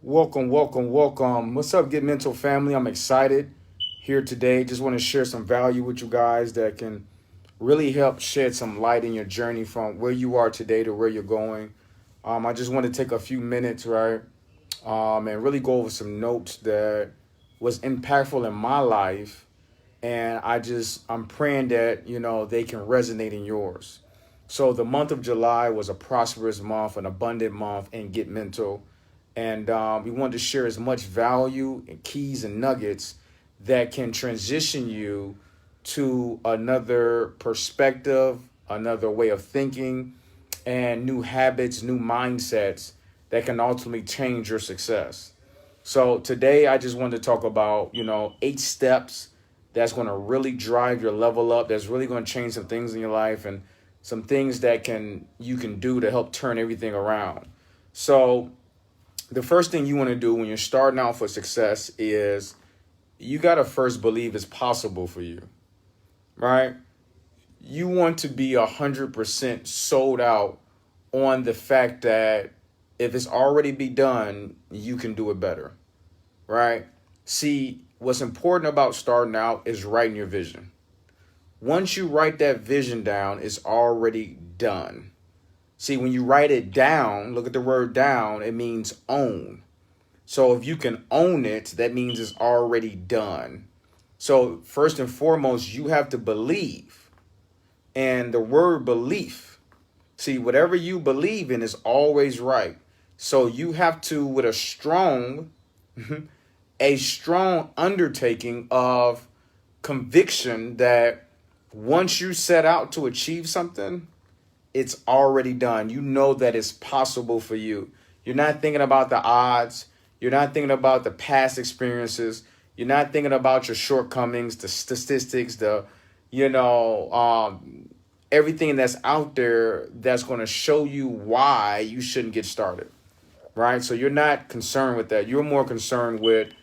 Welcome, welcome, welcome. What's up, Get Mental family? I'm excited here today. Just want to share some value with you guys that can really help shed some light in your journey from where you are today to where you're going. I just want to take a few minutes, right, and really go over some notes that was impactful in my life, and I'm praying that they can resonate in yours. So the month of July was a prosperous month, an abundant month, and Get Mental. And we wanted to share as much value and keys and nuggets that can transition you to another perspective, another way of thinking, and new habits, new mindsets that can ultimately change your success. So today I just wanted to talk about, 8 steps that's going to really drive your level up, that's really going to change some things in your life and some things that can you can do to help turn everything around. So the first thing you want to do when you're starting out for success is you got to first believe it's possible for you, right? You want to be 100% sold out on the fact that if it's already be done, you can do it better, right? See, what's important about starting out is writing your vision. Once you write that vision down, it's already done. See, when you write it down, look at the word down, it means own. So if you can own it, that means it's already done. So first and foremost, you have to believe. And the word belief, see, whatever you believe in is always right. So you have to, with a strong undertaking of conviction that once you set out to achieve something, it's already done. You know that it's possible for you. You're not thinking about the odds. You're not thinking about the past experiences. You're not thinking about your shortcomings, the statistics, you know, everything that's out there that's going to show you why you shouldn't get started, right? So you're not concerned with that. You're more concerned with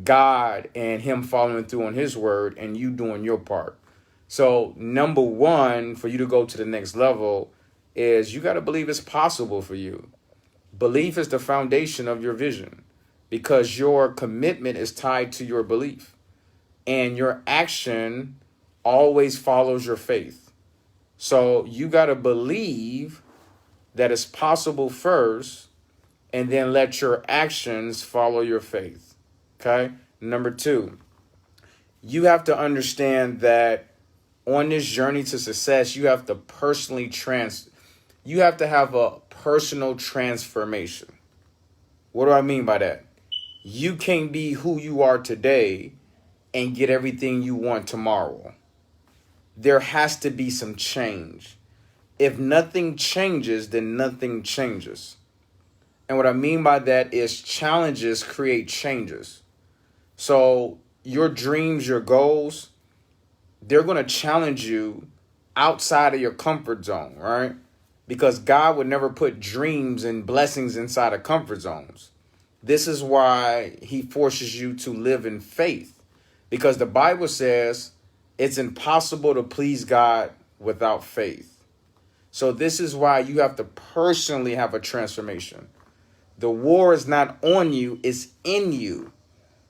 God and Him following through on His word and you doing your part. So number one, for you to go to the next level is you got to believe it's possible for you. Belief is the foundation of your vision because your commitment is tied to your belief and your action always follows your faith. So you got to believe that it's possible first and then let your actions follow your faith. Okay. Number two, you have to understand that on this journey to success, you have to you have to have a personal transformation. What do I mean by that? You can't be who you are today and get everything you want tomorrow. There has to be some change. If nothing changes, then nothing changes. And what I mean by that is challenges create changes. So your dreams, your goals, they're going to challenge you outside of your comfort zone, right? Because God would never put dreams and blessings inside of comfort zones. This is why He forces you to live in faith. Because the Bible says it's impossible to please God without faith. So this is why you have to personally have a transformation. The war is not on you, it's in you.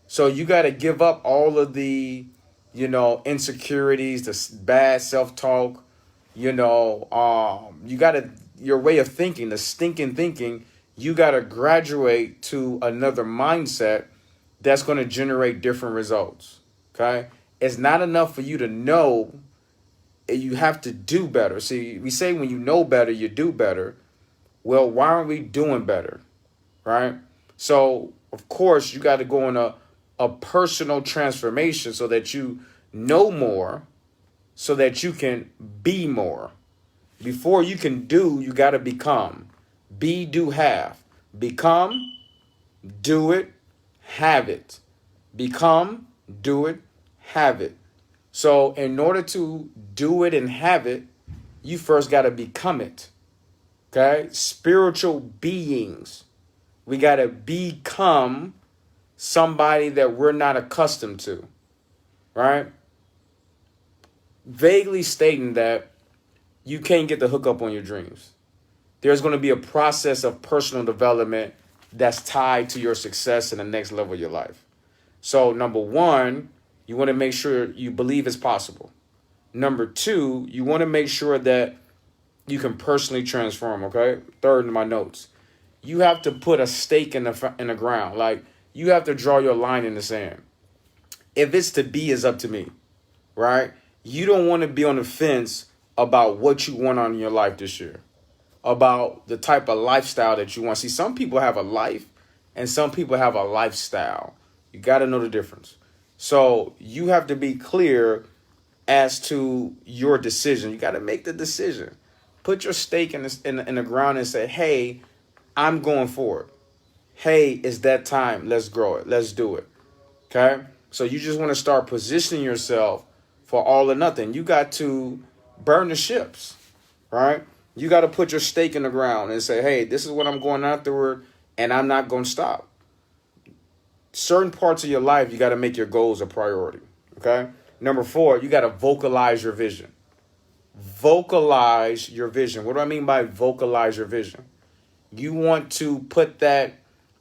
So you got to give up all of the, insecurities, the bad self-talk, you got to, your way of thinking, the stinking thinking, you got to graduate to another mindset that's going to generate different results. Okay. It's not enough for you to know, you have to do better. See, we say when you know better, you do better. Well, why aren't we doing better? Right. So, of course, you got to go on a personal transformation so that you know more, so that you can be more. Before you can do, you got to become. Be, do, have. Become, do it, have it. Become, do it, have it. So in order to do it and have it, you first got to become it. Okay? Spiritual beings. We got to become somebody that we're not accustomed to. Right? Vaguely stating that you can't get the hookup on your dreams. There's going to be a process of personal development that's tied to your success in the next level of your life. So number one, you want to make sure you believe it's possible. Number two, you want to make sure that you can personally transform, okay? Third in my notes, you have to put a stake in the ground. Like, you have to draw your line in the sand. If it's to be, is up to me, right? You don't want to be on the fence about what you want on your life this year, about the type of lifestyle that you want. See, some people have a life and some people have a lifestyle. You got to know the difference. So you have to be clear as to your decision. You got to make the decision. Put your stake in the ground and say, hey, I'm going for it. Hey, it's that time. Let's grow it. Let's do it. Okay? So you just want to start positioning yourself for all or nothing. You got to burn the ships, right? You got to put your stake in the ground and say, hey, this is what I'm going afterward, and I'm not going to stop. Certain parts of your life, you got to make your goals a priority, okay? Number 4, you got to vocalize your vision. Vocalize your vision. What do I mean by vocalize your vision? You want to put that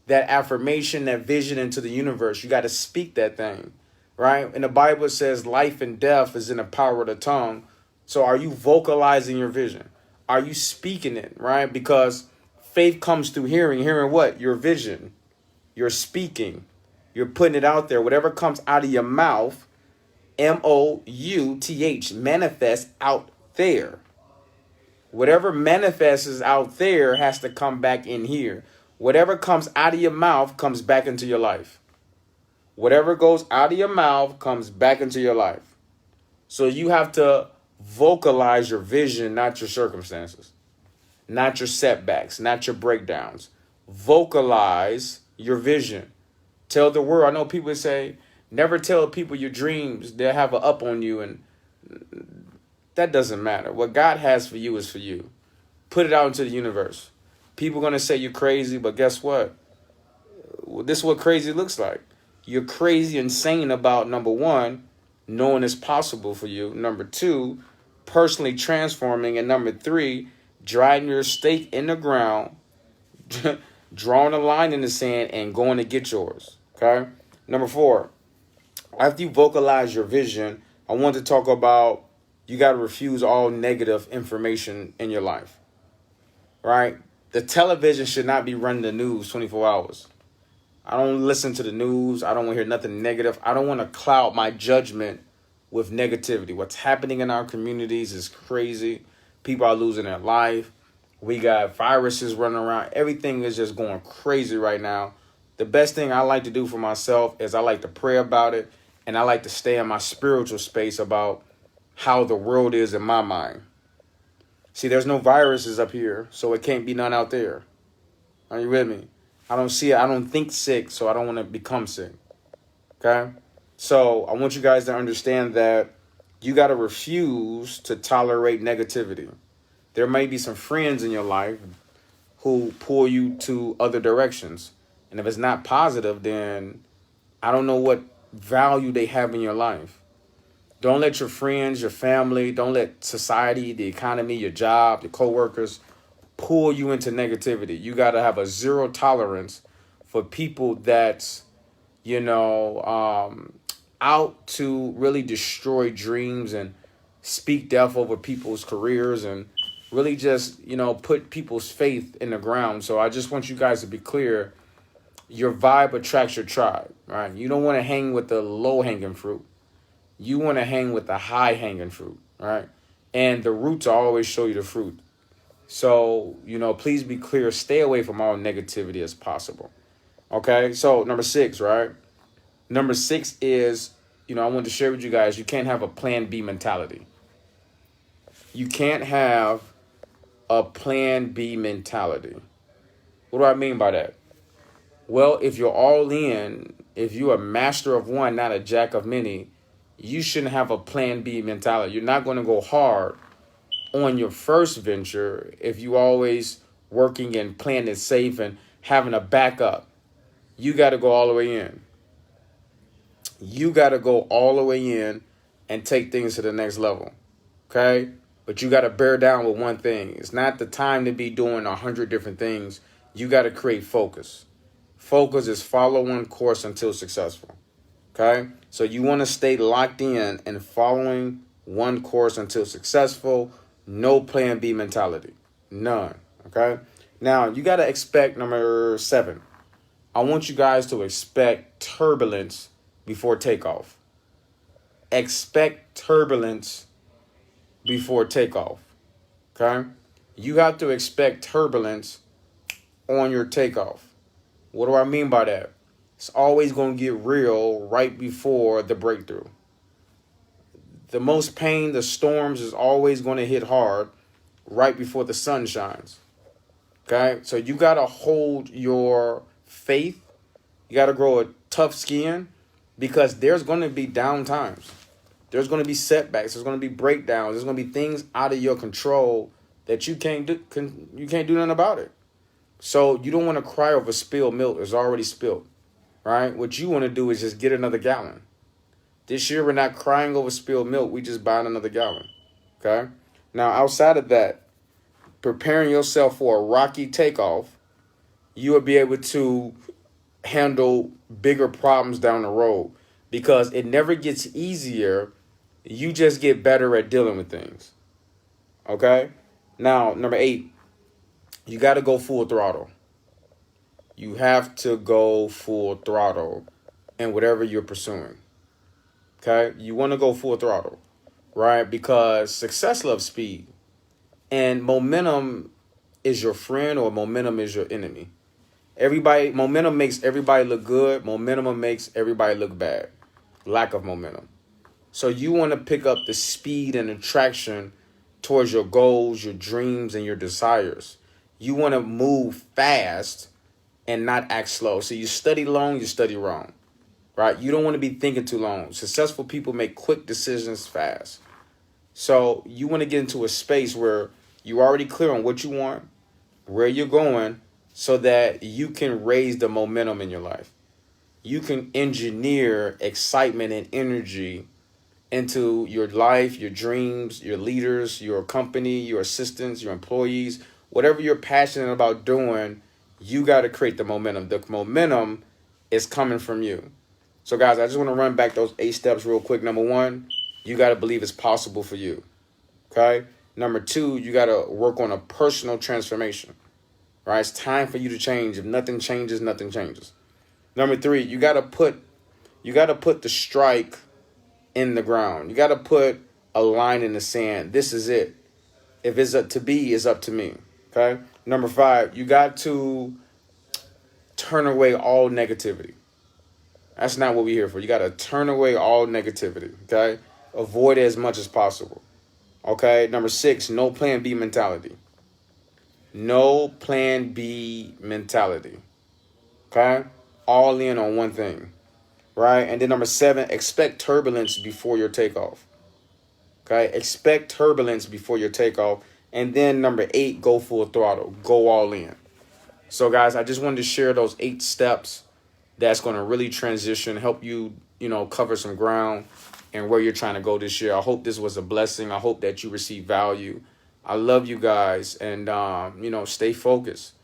affirmation, that vision into the universe. You got to speak that thing, right? And the Bible says life and death is in the power of the tongue. So are you vocalizing your vision? Are you speaking it, right? Because faith comes through hearing. Hearing what? Your vision. You're speaking. You're putting it out there. Whatever comes out of your mouth, MOUTH, manifest out there. Whatever manifests out there has to come back in here. Whatever comes out of your mouth comes back into your life. Whatever goes out of your mouth comes back into your life. So you have to vocalize your vision, not your circumstances, not your setbacks, not your breakdowns. Vocalize your vision. Tell the world. I know people say, never tell people your dreams. They'll have an up on you, and that doesn't matter. What God has for you is for you. Put it out into the universe. People are going to say you're crazy, but guess what? This is what crazy looks like. You're crazy, insane about, number 1, knowing it's possible for you. Number 2, personally transforming. And number 3, driving your stake in the ground, drawing a line in the sand and going to get yours. Okay? Number 4, after you vocalize your vision, I want to talk about you got to refuse all negative information in your life. Right? The television should not be running the news 24 hours. I don't listen to the news. I don't want to hear nothing negative. I don't want to cloud my judgment with negativity. What's happening in our communities is crazy. People are losing their life. We got viruses running around. Everything is just going crazy right now. The best thing I like to do for myself is I like to pray about it, and I like to stay in my spiritual space about how the world is in my mind. See, there's no viruses up here, so it can't be none out there. Are you with me? I don't see it. I don't think sick, so I don't want to become sick. Okay? So I want you guys to understand that you got to refuse to tolerate negativity. There may be some friends in your life who pull you to other directions. And if it's not positive, then I don't know what value they have in your life. Don't let your friends, your family, don't let society, the economy, your job, your coworkers pull you into negativity. You got to have a zero tolerance for people that's, out to really destroy dreams and speak death over people's careers and really just, put people's faith in the ground. So I just want you guys to be clear. Your vibe attracts your tribe, right? You don't want to hang with the low-hanging fruit. You want to hang with the high-hanging fruit, right? And the roots always show you the fruit. So, please be clear. Stay away from all negativity as possible. Okay? So, number 6, right? Number 6 is, I wanted to share with you guys, you can't have a plan B mentality. You can't have a plan B mentality. What do I mean by that? Well, if you're all in, if you're a master of one, not a jack of many, you shouldn't have a plan B mentality. You're not going to go hard on your first venture if you always working and playing it safe and having a backup. You got to go all the way in. You got to go all the way in and take things to the next level. Okay? But you got to bear down with one thing. It's not the time to be doing 100 different things. You got to create focus. Focus is follow one course until successful. Okay? So you want to stay locked in and following one course until successful. No plan B mentality. None. Okay? Now, you got to expect number 7. I want you guys to expect turbulence before takeoff. Expect turbulence before takeoff. Okay? You have to expect turbulence on your takeoff. What do I mean by that? It's always going to get real right before the breakthrough. The most pain, the storms is always going to hit hard right before the sun shines. Okay? So you got to hold your faith. You got to grow a tough skin because there's going to be down times. There's going to be setbacks. There's going to be breakdowns. There's going to be things out of your control that you can't do nothing about it. So you don't want to cry over spilled milk. It's already spilled, right? What you want to do is just get another gallon. This year, we're not crying over spilled milk. We just buying another gallon, okay? Now, outside of that, preparing yourself for a rocky takeoff, you will be able to handle bigger problems down the road because it never gets easier. You just get better at dealing with things, okay? Now, number 8, you got to go full throttle. You have to go full throttle in whatever you're pursuing. Okay? You want to go full throttle, right? Because success loves speed. And momentum is your friend or momentum is your enemy. Momentum makes everybody look good. Momentum makes everybody look bad. Lack of momentum. So you want to pick up the speed and attraction towards your goals, your dreams, and your desires. You want to move fast and not act slow. So you study long, you study wrong, right? You don't want to be thinking too long. Successful people make quick decisions fast. So you want to get into a space where you're already clear on what you want, where you're going, so that you can raise the momentum in your life. You can engineer excitement and energy into your life, your dreams, your leaders, your company, your assistants, your employees, whatever you're passionate about doing, you got to create the momentum. The momentum is coming from you. So, guys, I just want to run back those 8 steps real quick. Number 1, you got to believe it's possible for you. Okay? Number 2, you got to work on a personal transformation. Right? It's time for you to change. If nothing changes, nothing changes. Number 3, you got to put the strike in the ground. You got to put a line in the sand. This is it. If it's up to be, it's up to me. Okay? Number 5, you got to turn away all negativity. That's not what we're here for. You got to turn away all negativity. Okay? Avoid it as much as possible. Okay? Number 6, no plan B mentality. No plan B mentality. Okay? All in on one thing. Right? And then number 7, expect turbulence before your takeoff. Okay? Expect turbulence before your takeoff. And then number 8, go full throttle. Go all in. So, guys, I just wanted to share those 8 steps that's going to really transition, help you, cover some ground and where you're trying to go this year. I hope this was a blessing. I hope that you receive value. I love you guys. And, stay focused.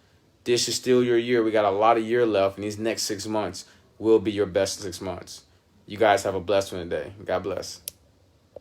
This is still your year. We got a lot of year left. And these next 6 months will be your best 6 months. You guys have a blessed one today. God bless.